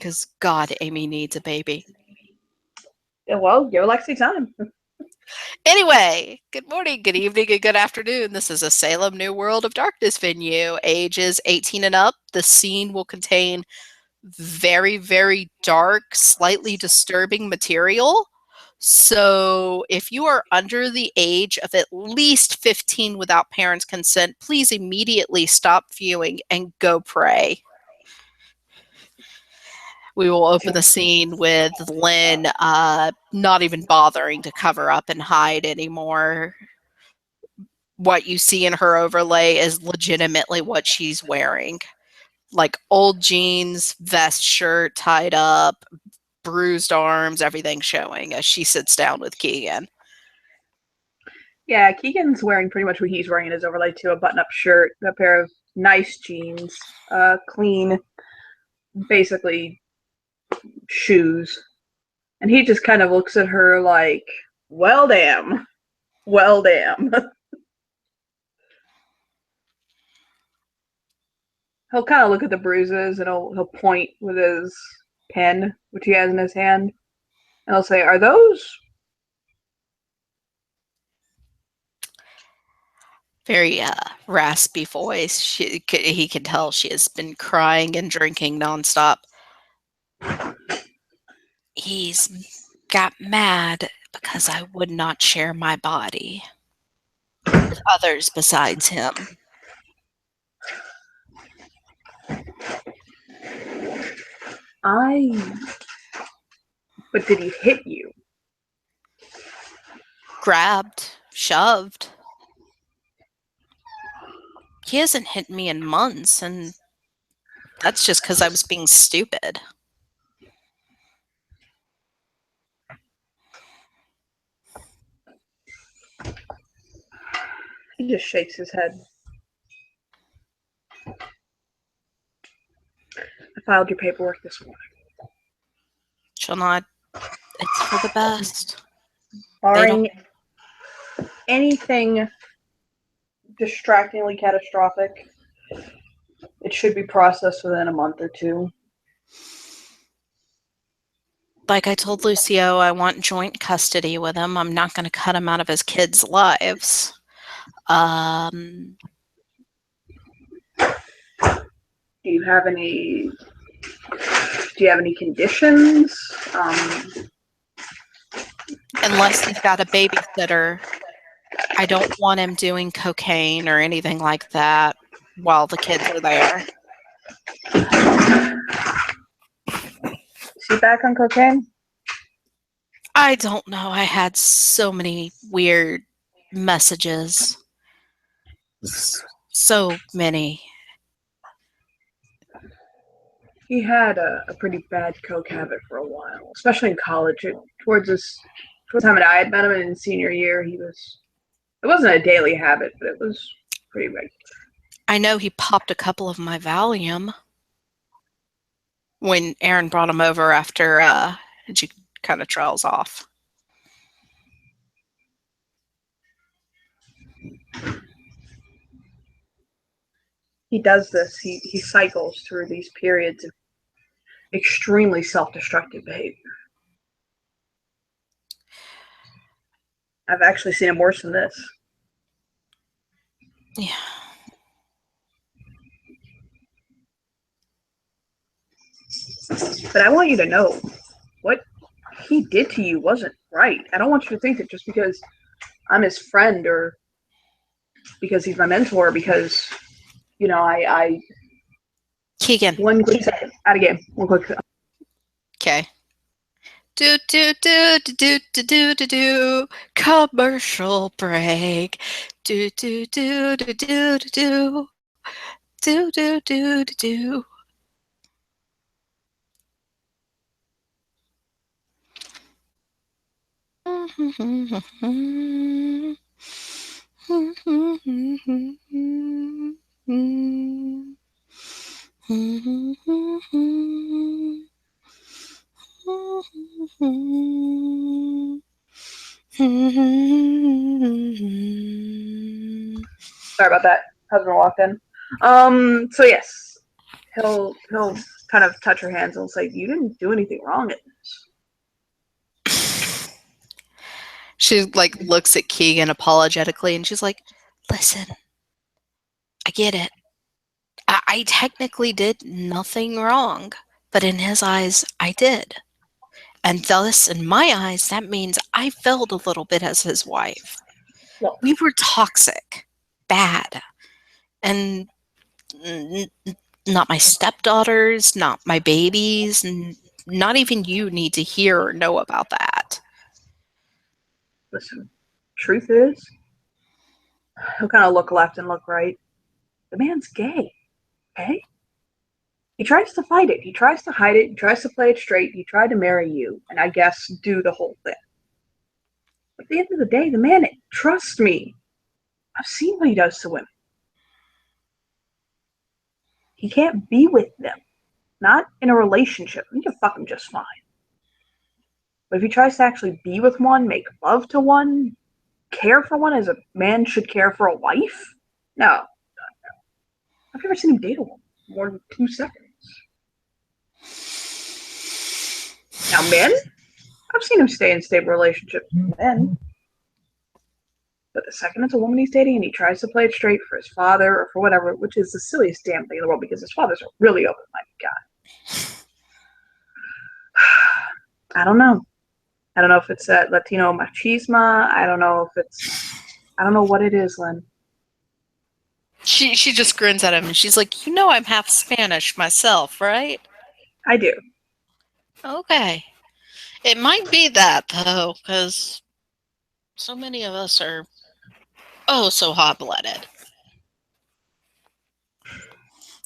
Because God, Amy needs a baby. Yeah, well, give Lexi time. Anyway, good morning, good evening, and good afternoon. This is a Salem New World of Darkness venue. Ages 18 and up. The scene will contain very, very dark, slightly disturbing material. So if you are under the age of at least 15 without parents' consent, please immediately stop viewing and go pray. We will open the scene with Lynn not even bothering to cover up and hide anymore. What you see in her overlay is legitimately what she's wearing. Like old jeans, vest shirt tied up, bruised arms, everything showing as she sits down with Keegan. Yeah, Keegan's wearing pretty much what he's wearing in his overlay too, a button-up shirt, a pair of nice jeans, clean, basically, shoes. And he just kind of looks at her like, well, damn. Well, damn. He'll kind of look at the bruises and he'll point with his pen, which he has in his hand, and he'll say, "Are those?" Very raspy voice. He can tell she has been crying and drinking nonstop. He's got mad because I would not share my body with others besides him. But did he hit you? Grabbed, shoved. He hasn't hit me in months, and that's just because I was being stupid. He just shakes his head. I filed your paperwork this morning. Shall not. It's for the best. Barring anything distractingly catastrophic, it should be processed within a month or two. Like I told Lucio, I want joint custody with him. I'm not going to cut him out of his kids' lives. Do you have any conditions? Unless he's got a babysitter, I don't want him doing cocaine or anything like that while the kids are there. Is he back on cocaine? I don't know. I had so many weird messages. So many. He had a pretty bad coke habit for a while, especially in college. Towards the time that I had met him in senior year, it wasn't a daily habit, but it was pretty regular. I know he popped a couple of my Valium when Aaron brought him over after and she kind of trails off. He does this. He cycles through these periods of extremely self-destructive behavior. I've actually seen him worse than this. Yeah. But I want you to know, what he did to you wasn't right. I don't want you to think that just because I'm his friend or because he's my mentor, because, I Keegan. 1 quick second. Out of game. 1 quick second. Okay. Do do do do do do do do commercial break. Do do do do do do do do do do do. Sorry about that. Husband walked in. So yes. he'll kind of touch her hands and say, "You didn't do anything wrong in this." She like looks at Keegan apologetically and she's like, listen, I get it. I technically did nothing wrong, but in his eyes, I did. And thus, in my eyes, that means I failed a little bit as his wife. Look, We were toxic, bad, and not my stepdaughters, not my babies, and not even you need to hear or know about that. listen. Truth is, he'll kind of look left and look right. The man's gay. Okay. He tries to fight it. He tries to hide it. He tries to play it straight. He tried to marry you, and I guess do the whole thing. But at the end of the day, the man, trust me, I've seen what he does to women. He can't be with them. Not in a relationship. He can fuck them just fine. But if he tries to actually be with one, make love to one, care for one as a man should care for a wife, no. I've never seen him date a woman more than 2 seconds. Now, men, I've seen him stay in stable relationships with men. But the second it's a woman he's dating and he tries to play it straight for his father or for whatever, which is the silliest damn thing in the world because his father's a really open-minded guy. I don't know. I don't know if it's that Latino machismo. I don't know what it is, Lynn. She just grins at him and she's like, you know I'm half Spanish myself, right? I do. Okay. It might be that, though, because so many of us are so hot-blooded.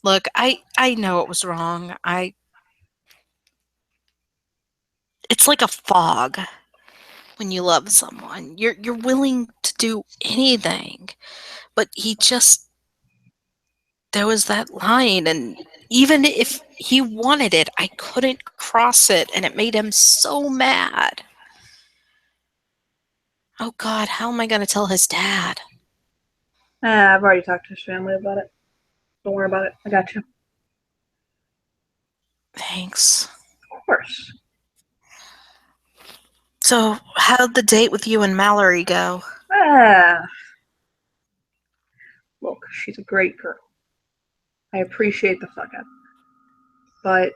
Look, I know it was wrong. It's like a fog when you love someone. You're willing to do anything. But there was that line, and even if he wanted it, I couldn't cross it, and it made him so mad. Oh God, how am I going to tell his dad? I've already talked to his family about it. Don't worry about it. I got you. Thanks. Of course. So, how'd the date with you and Mallory go? Look, she's a great girl. I appreciate the fuck out of her. But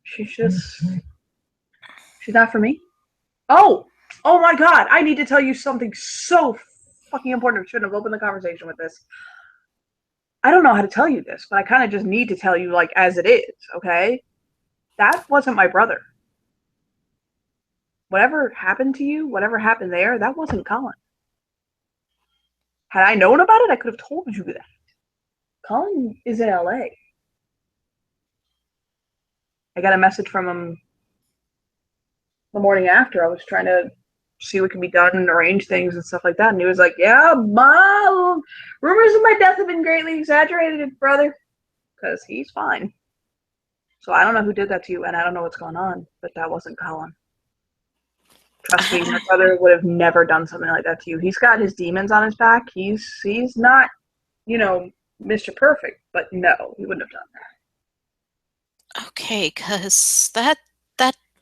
she's not for me. Oh my God! I need to tell you something so fucking important. I shouldn't have opened the conversation with this. I don't know how to tell you this, but I kind of just need to tell you like as it is, okay? That wasn't my brother. Whatever happened to you, whatever happened there, that wasn't Colin. Had I known about it, I could have told you that. Colin is in LA. I got a message from him the morning after. I was trying to see what can be done and arrange things and stuff like that. And he was like, yeah, Mom, rumors of my death have been greatly exaggerated, brother. Because he's fine. So I don't know who did that to you, and I don't know what's going on, but that wasn't Colin. Trust me, my brother would have never done something like that to you. He's got his demons on his back. He's not, Mr. Perfect, but no, he wouldn't have done that. Okay, because that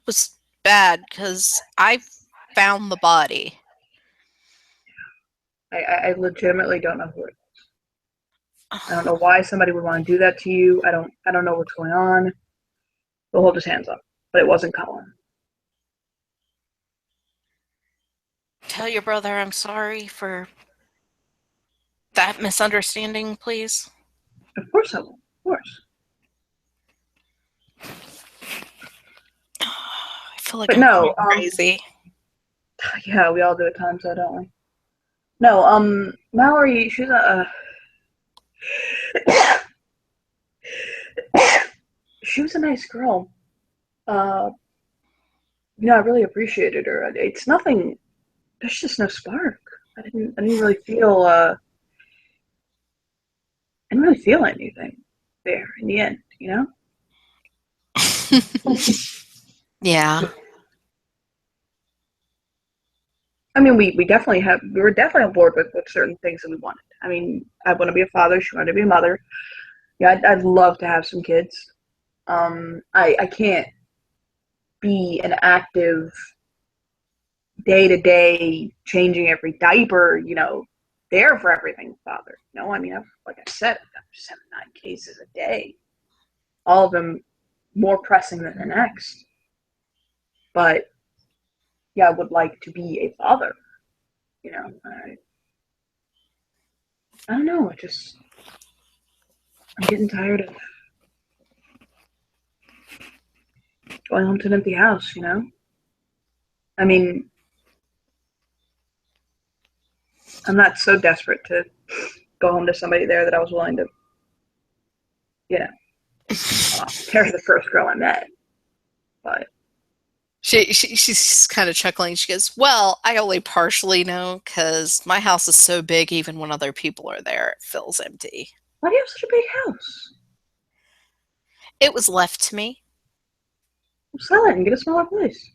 was bad, because I found the body. I legitimately don't know who it is. I don't know why somebody would want to do that to you. I don't know what's going on. He'll hold his hands up, but it wasn't Colin. Tell your brother I'm sorry for that misunderstanding, please. Of course I will. Of course. I feel like But I'm no, going crazy. Yeah, we all do at times, though, don't we? No, Mallory, she's she was a nice girl. I really appreciated her. It's nothing. There's just no spark. I didn't really feel. I didn't really feel anything there in the end. Yeah. I mean, we were definitely on board with certain things that we wanted. I mean, I want to be a father. She wanted to be a mother. Yeah, I'd love to have some kids. I can't be an active day to day changing every diaper, there for everything, father. No, I mean, like I said, I've got 7, 9 cases a day, all of them more pressing than the next. But yeah, I would like to be a father. I don't know. I'm getting tired of going home to an empty house. I mean, I'm not so desperate to go home to somebody there that I was willing to, you know, tear the first girl I met. But She's kind of chuckling. She goes, "Well, I only partially know because my house is so big, even when other people are there, it feels empty. why do you have such a big house? It was left to me. Well, sell it and get a smaller place.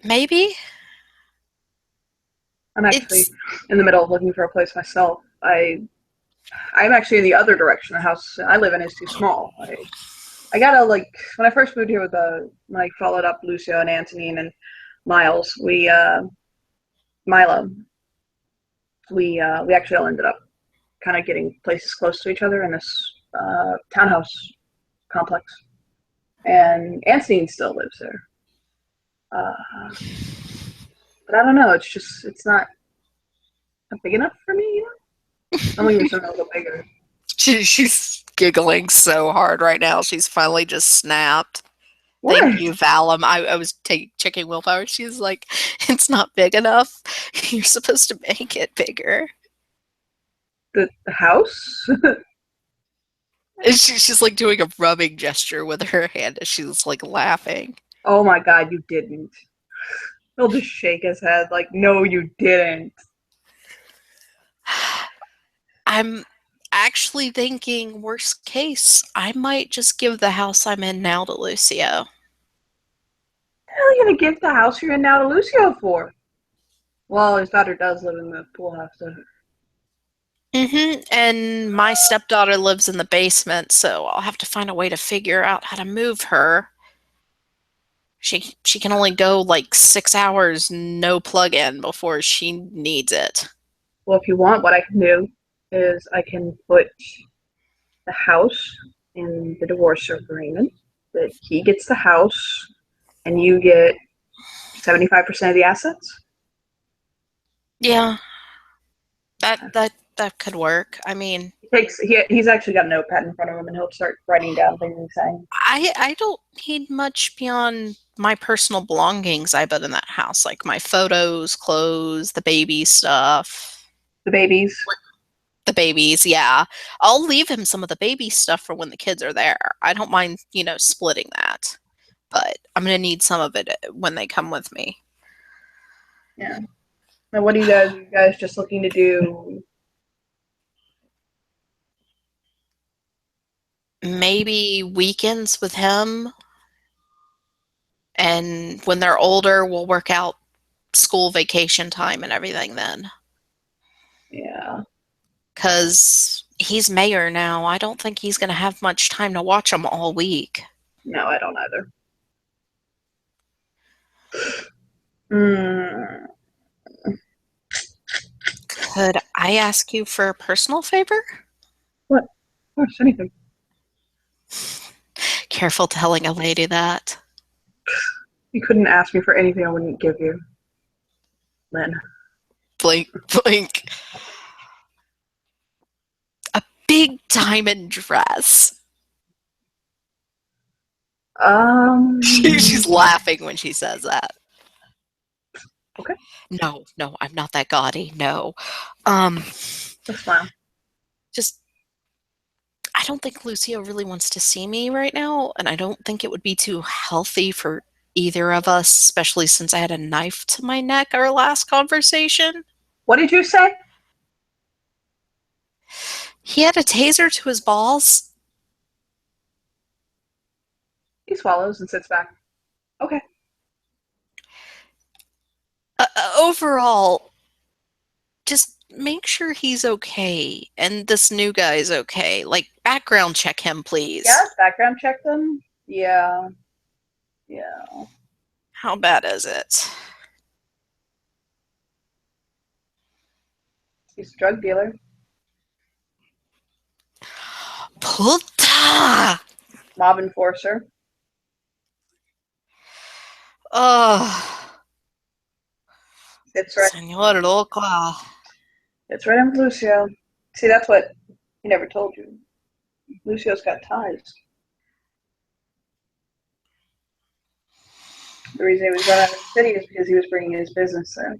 Maybe I'm actually it's in the middle of looking for a place myself. I'm actually in the other direction. The house I live in is too small. I gotta like when I first moved here with when I followed up Lucio and Antonine and Miles, Milo, we actually all ended up kind of getting places close to each other in this townhouse complex. And Antonine still lives there, but I don't know. It's not big enough for me. I'm looking for something a little bigger. she's giggling so hard right now. She's finally just snapped. Thank What? you, Valum. I was checking willpower. She's like, it's not big enough. You're supposed to make it bigger. The house? And she's like doing a rubbing gesture with her hand as she's like laughing. Oh my god, you didn't. He'll just shake his head like, no, you didn't. I'm actually thinking, worst case, I might just give the house I'm in now to Lucio. What the hell are you gonna give the house you're in now to Lucio for? Well, his daughter does live in the pool house, doesn't it? And my stepdaughter lives in the basement, so I'll have to find a way to figure out how to move her. She can only go like 6 hours no plug in before she needs it. Well, if you want, what I can do is I can put the house in the divorce agreement that he gets the house and you get 75% of the assets. Yeah, that could work. I mean, He's actually got a notepad in front of him and he'll start writing down things he's saying. I don't need much beyond my personal belongings I put in that house, like my photos, clothes, the baby stuff. The babies. The babies, yeah. I'll leave him some of the baby stuff for when the kids are there. I don't mind, splitting that. But I'm gonna need some of it when they come with me. Yeah. Now, what are you guys just looking to do? Maybe weekends with him, and when they're older, we'll work out school vacation time and everything then. Yeah. Because he's mayor now. I don't think he's going to have much time to watch them all week. No, I don't either. Mm, Could I ask you for a personal favor? what? Of course, anything. Careful telling a lady that. You couldn't ask me for anything I wouldn't give you, Lynn. Blink, blink. A big diamond dress. She's Um. laughing when she says that. Okay. No, no, I'm not that gaudy. No. Um, A smile. just I don't think Lucio really wants to see me right now, and I don't think it would be too healthy for either of us, especially since I had a knife to my neck our last conversation. What did you say? He had a taser to his balls. He swallows and sits back. Okay. Overall, just make sure he's okay and this new guy's okay. Like, background check him, Yeah, please. background check them. Yeah, yeah. How bad is it? He's a drug dealer, Puta! mob enforcer. Oh, It's right. Senor Loca. It's right on Lucio. See, that's what he never told you. Lucio's got ties. The reason he was run out of the city is because he was bringing his business there.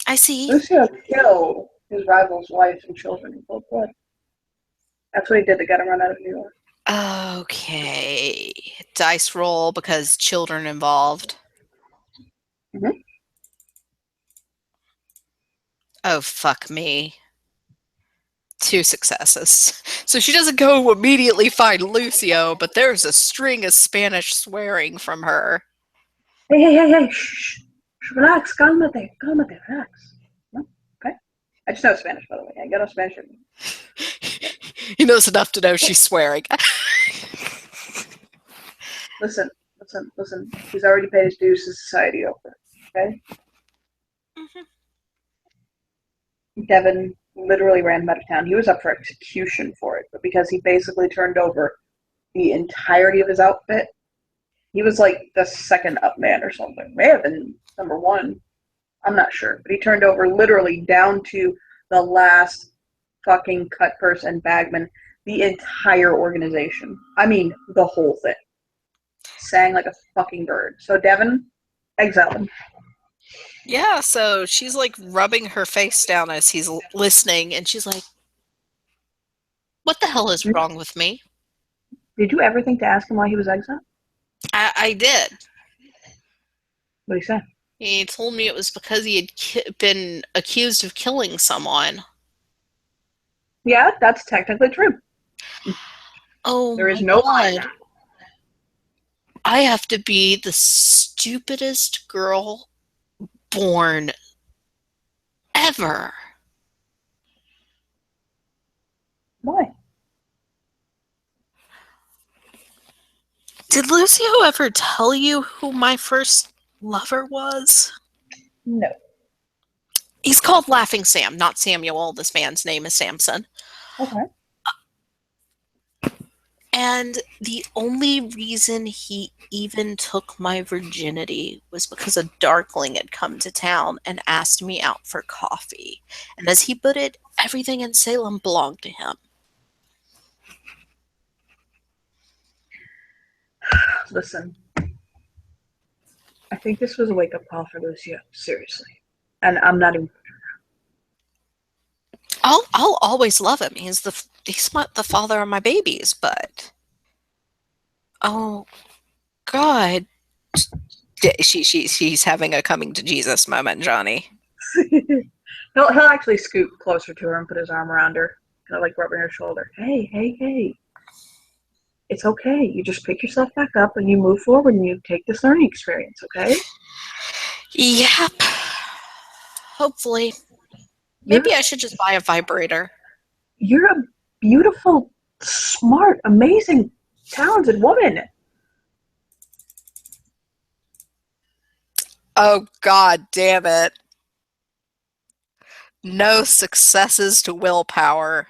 I see. Lucio killed his rival's wife and children in cold blood. That's what he did to get him run out of New York. Okay. Dice roll because children involved. Mm-hmm. Oh, fuck me. 2 successes. So she doesn't go immediately find Lucio, but there's a string of Spanish swearing from her. Hey, shh. Relax, cálmate, relax. No? Okay. I just know Spanish, by the way. I got no Spanish. He knows enough to know she's swearing. Listen. He's already paid his dues to society over. Okay? Devin literally ran him out of town. He was up for execution for it, but because he basically turned over the entirety of his outfit, he was like the second up man or something. May have been number one. I'm not sure. But he turned over literally down to the last fucking cut purse and bagman, the entire organization. I mean, the whole thing. Sang like a fucking bird. So Devin, exile him. Yeah, so she's like rubbing her face down as he's listening, and she's like, what the hell is wrong with me? Did you ever think to ask him why he was exiled? I did. What did he say? He told me it was because he had been accused of killing someone. Yeah, that's technically true. Oh There is my no lie in god. that. I have to be the stupidest girl born ever. Why? Did Lucio ever tell you who my first lover was? No. He's called Laughing Sam, not Samuel. This man's name is Samson. Okay. And the only reason he even took my virginity was because a darkling had come to town and asked me out for coffee. And as he put it, everything in Salem belonged to him. Listen, I think this was a wake up call for Lucio. Seriously. And I'm not even. I'll always love him. He's the father of my babies, but oh God, she's having a coming to Jesus moment, Johnny. He'll actually scoot closer to her and put his arm around her, kind of like rubbing her shoulder. Hey. It's okay. You just pick yourself back up and you move forward and you take this learning experience, okay? Yep. Hopefully. Maybe I should just buy a vibrator. You're a beautiful, smart, amazing, talented woman. Oh, God damn it. No successes to willpower.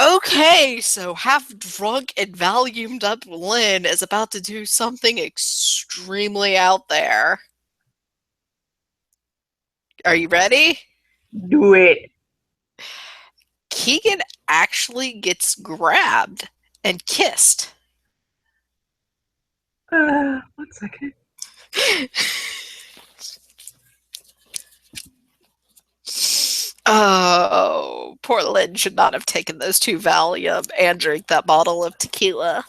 Okay, so half drunk and volumed up Lynn is about to do something extremely out there. Are you ready? Do it. Keegan actually gets grabbed and kissed. 1 second. Oh, poor Lynn should not have taken those 2 Valium and drank that bottle of tequila.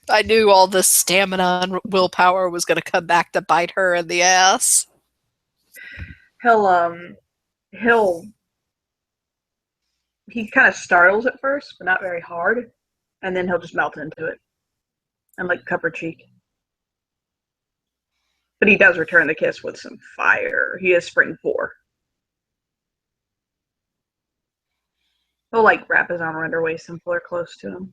I knew all the stamina and willpower was going to come back to bite her in the ass. He'll he kind of startles at first, but not very hard, and then he'll just melt into it and like cup her cheek. But he does return the kiss with some fire. He is spring 4. He'll like wrap his arm around her waist and pull her close to him.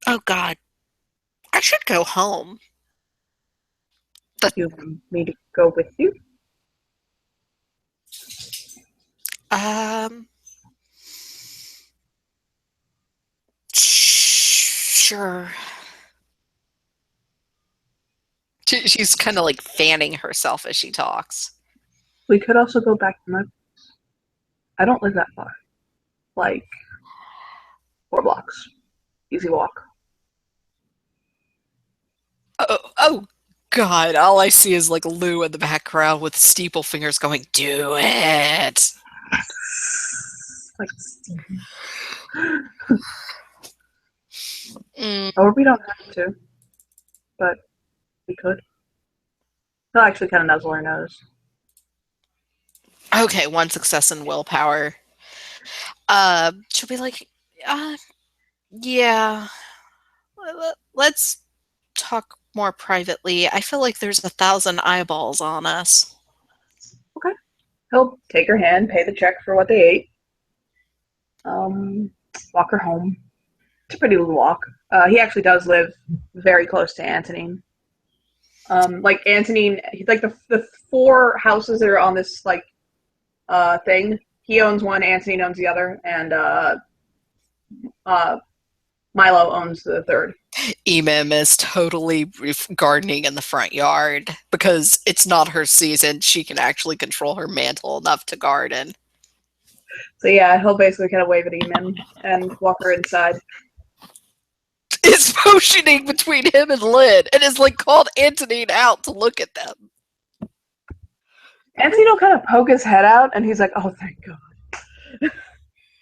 Oh God, I should go home. You want me to go with you? Sure. She's kind of like fanning herself as she talks. We could also go back to my. I don't live that far. Like 4 blocks. Easy walk. Oh God, all I see is like Lou in the background with steeple fingers going, "Do it." Like, Mm. or we don't have to, but we could. He'll actually kind of nuzzle her nose. Okay, one success in willpower. She'll be like, uh, yeah, let's talk more privately. I feel like there's 1,000 eyeballs on us. Okay. He'll take her hand, pay the check for what they ate, um, walk her home. It's a pretty little walk. He actually does live very close to Antonine. Like Antonine, like the 4 houses that are on this like thing. He owns one, Antonine owns the other, and Milo owns the third. Emim is totally gardening in the front yard because it's not her season. She can actually control her mantle enough to garden. So yeah, he'll basically kind of wave at Emim and walk her inside. Is motioning between him and Lynn and is like called Antonine out to look at them. Anthony will kind of poke his head out, and he's like, "Oh, thank God!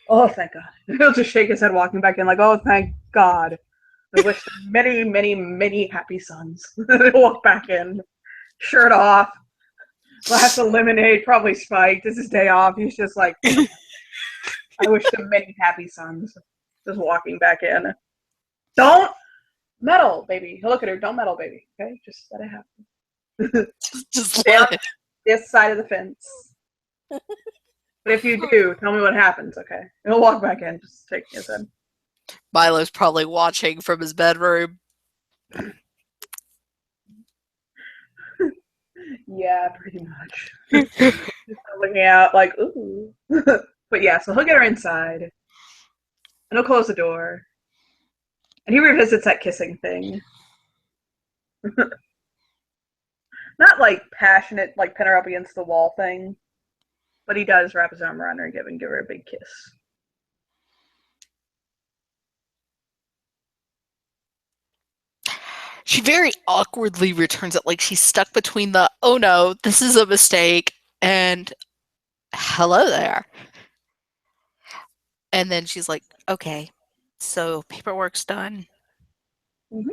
Oh, thank God!" He'll just shake his head, walking back in, like, "Oh, thank God! I wish them many, many, many happy sons." He'll walk back in, shirt off, glass of lemonade, probably spiked. It's his day off. He's just like, "I wish them many happy sons." Just walking back in. Don't meddle, baby. He'll look at her. Don't meddle, baby. Okay, just let it happen. Just Stay on let it. this side of the fence. But if you do, tell me what happens, okay? He'll walk back in, just shaking his head. Milo's probably watching from his bedroom. Yeah, pretty much. Looking out like, ooh. But yeah, so he'll get her inside, and he'll close the door, and he revisits that kissing thing. Not like passionate, like pin her up against the wall thing, but he does wrap his arm around her and give her a big kiss. She very awkwardly returns it like she's stuck between the, oh no, this is a mistake, and hello there. And then she's like, okay, so paperwork's done. Mm-hmm.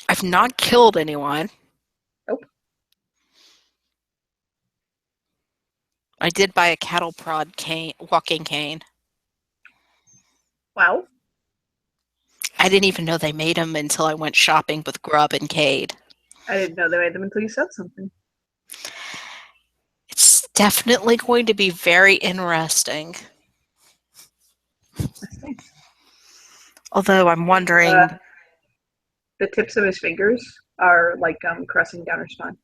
I've not killed anyone. Nope. I did buy a cattle prod cane, walking cane. Wow. I didn't even know they made them until I went shopping with Grub and Cade. I didn't know they made them until you said something. It's definitely going to be very interesting. Although I'm wondering... The tips of his fingers are like caressing down her spine.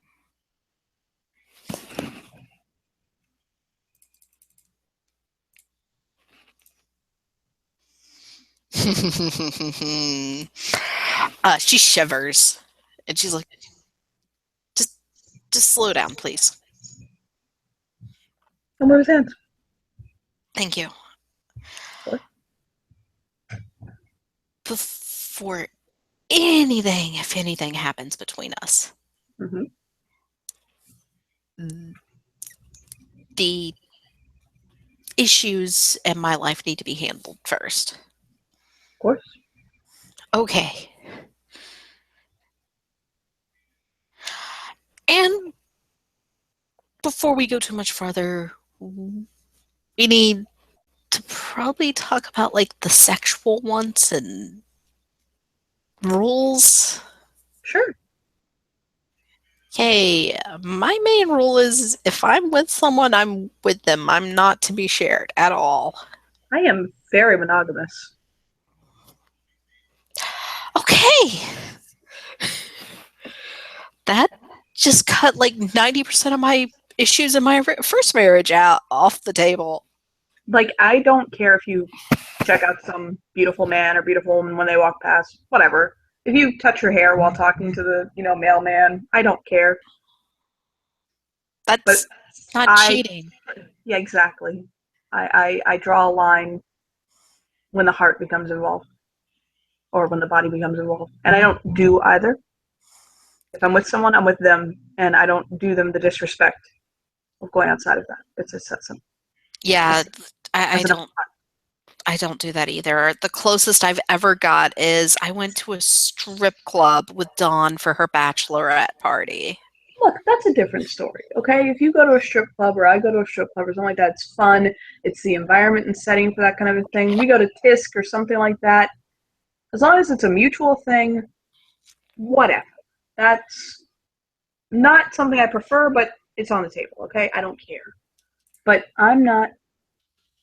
She shivers, and she's like, just slow down, please. Don't move his hands. Thank you. What? Before anything, if anything happens between us, Mm-hmm. the issues in my life need to be handled first. Of course. Okay. And before we go too much farther, we need to probably talk about like the sexual ones and rules. Sure. Okay, my main rule is if I'm with someone, I'm with them. I'm not to be shared at all. I am very monogamous. Okay, that just cut like 90% of my issues in my first marriage out off the table. Like, I don't care if you check out some beautiful man or beautiful woman when they walk past, whatever. If you touch your hair while talking to the, mailman, I don't care. But That's not I, cheating. yeah, exactly. I draw a line when the heart becomes involved or when the body becomes involved. And I don't do either. If I'm with someone, I'm with them, and I don't do them the disrespect of going outside of that. It's just that simple. Yeah, That's, I, I that's enough. don't I don't do that either. The closest I've ever got is I went to a strip club with Dawn for her bachelorette party. Look, that's a different story, okay? If you go to a strip club or I go to a strip club or something like that, it's fun. It's the environment and setting for that kind of a thing. We go to Tisk or something like that. As long as it's a mutual thing, whatever. That's not something I prefer, but it's on the table, okay? I don't care. But I'm not,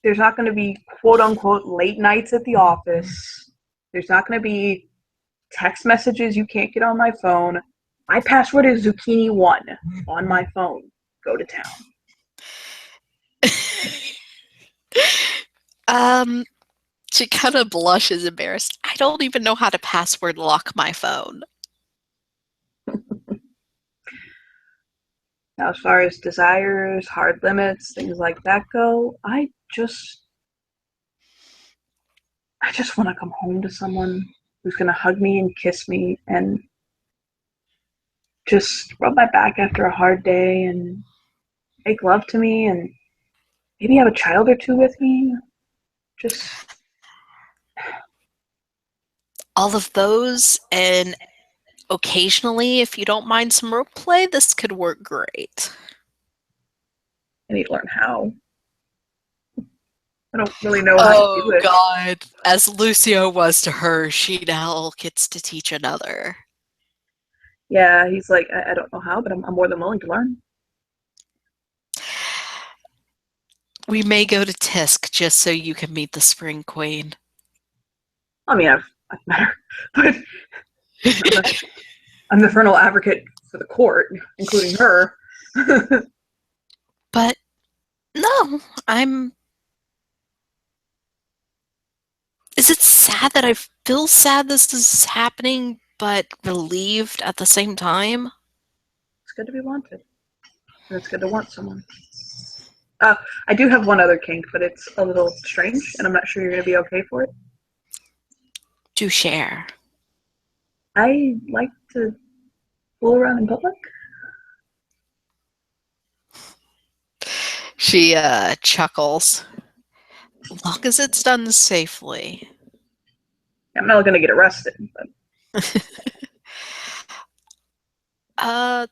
there's not going to be quote unquote late nights at the office. There's not going to be text messages you can't get on my phone. My password is zucchini1 on my phone. Go to town. um, she kind of blushes embarrassed. I don't even know how to password lock my phone. Now, as far as desires, hard limits, things like that go, I just want to come home to someone who's going to hug me and kiss me and just rub my back after a hard day and make love to me and maybe have a child or two with me. Just All of those, and occasionally, if you don't mind some rope play, this could work great. I need to learn how. I don't really know how to do Oh it. God. As Lucio was to her, she now gets to teach another. Yeah, he's like, I don't know how, but I'm more than willing to learn. We may go to Tisk just so you can meet the Spring Queen. I mean, I've met her, but I'm the frontal advocate for the court, including her. But no, I'm. Is it sad that I feel sad this is happening, but relieved at the same time? It's good to be wanted, and it's good to want someone. I do have one other kink, but it's a little strange, and I'm not sure you're going to be okay for it. Do share. I like to fool around in public. She chuckles. Long as it's done safely. I'm not going to get arrested, but uh,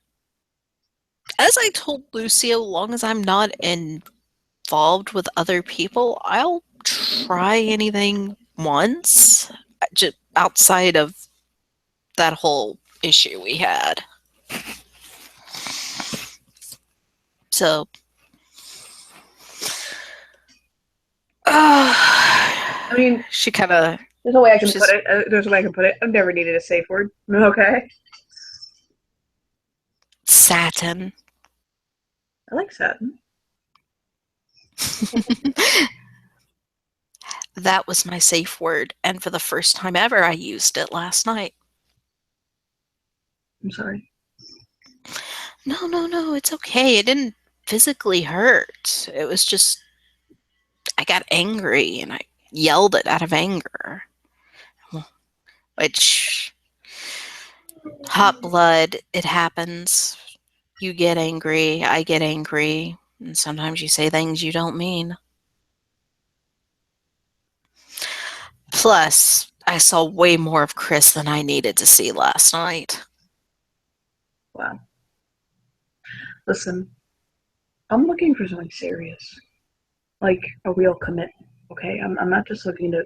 as I told Lucio, long as I'm not involved with other people, I'll try anything once, just outside of that whole issue we had. So, I mean, she kind of, there's a way I can put she's it. There's a way I can put it. I've never needed a safe word. Okay, satin. I like satin. That was my safe word, and for the first time ever, I used it last night. I'm sorry. No, no, no, it's okay. It didn't physically hurt. It was just, I got angry and I yelled it out of anger. Which, hot blood, it happens. You get angry, I get angry, and sometimes you say things you don't mean. Plus, I saw way more of Chris than I needed to see last night. Wow. Listen, I'm looking for something serious, like a real commitment. Okay, I'm not just looking to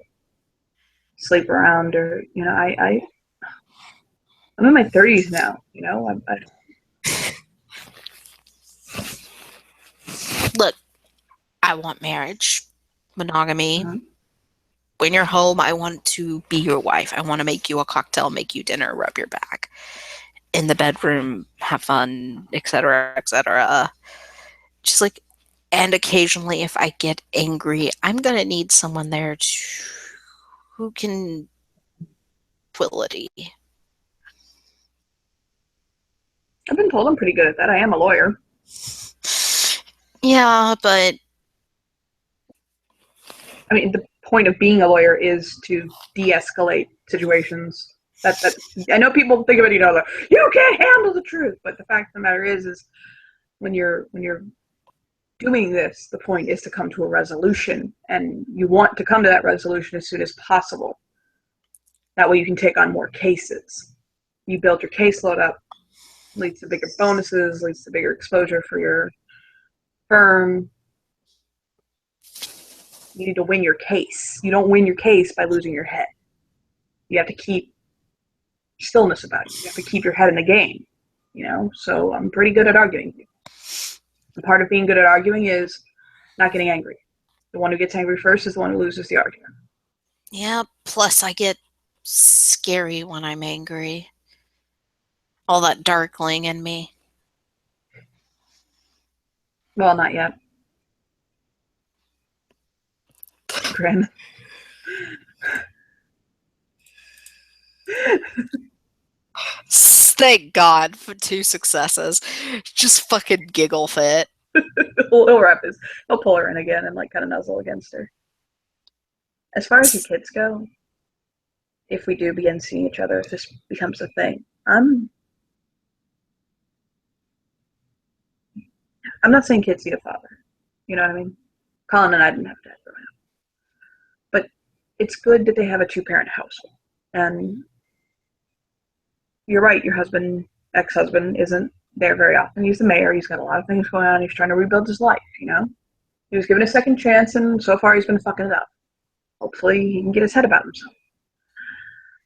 sleep around or I'm in my 30s now. Look, I want marriage, monogamy. uh When you're home, I want to be your wife. I want to make you a cocktail, make you dinner, rub your back. In the bedroom, have fun, etc., etc. Just like, and occasionally, if I get angry, I'm gonna need someone there who can quality. I've been told I'm pretty good at that. I am a lawyer. Yeah, but I mean, the point of being a lawyer is to de-escalate situations. That I know people think of it, like, you can't handle the truth, but the fact of the matter is when you're doing this, the point is to come to a resolution, and you want to come to that resolution as soon as possible. That way, you can take on more cases. You build your caseload up, leads to bigger bonuses, leads to bigger exposure for your firm. You need to win your case. You don't win your case by losing your head. You have to keep stillness about it. You have to keep your head in the game. So I'm pretty good at arguing. And part of being good at arguing is not getting angry. The one who gets angry first is the one who loses the argument. yeah, plus I get scary when I'm angry. All that darkling in me. Well, not yet. Grin. Thank God for 2 successes. Just fucking giggle fit. He'll wrap his, he'll pull her in again and kind of nuzzle against her. As far as the kids go, if we do begin seeing each other, if this becomes a thing, I'm not saying kids need a father. You know what I mean? Colin and I didn't have a dad growing up, but it's good that they have a 2-parent household. And you're right, your ex-husband, isn't there very often. He's the mayor. He's got a lot of things going on. He's trying to rebuild his life. He was given a second chance, and so far he's been fucking it up. Hopefully, he can get his head about himself.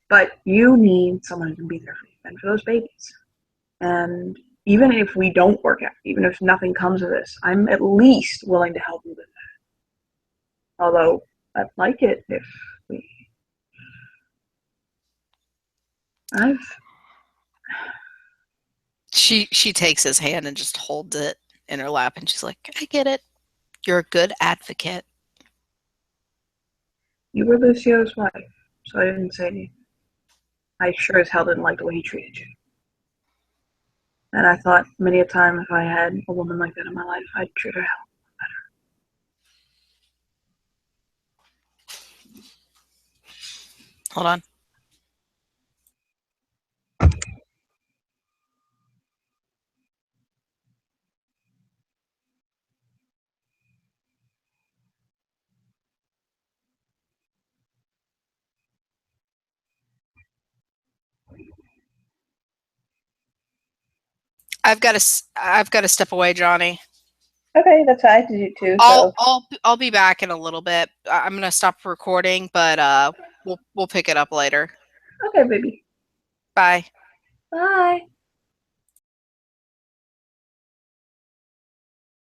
But you need someone who can be there for you and for those babies. And even if we don't work out, even if nothing comes of this, I'm at least willing to help you with that. Although I'd like it if we. I've. She takes his hand and just holds it in her lap, and she's like, I get it. You're a good advocate. You were Lucio's wife, so I didn't say anything. I sure as hell didn't like the way he treated you. And I thought many a time if I had a woman like that in my life, I'd treat her hell Hold on. I've got to step away, Johnny. Okay, that's fine. I did you too. I'll So I'll I'll be back in a little bit. I'm gonna stop recording, but we'll pick it up later. okay, baby. Bye. Bye.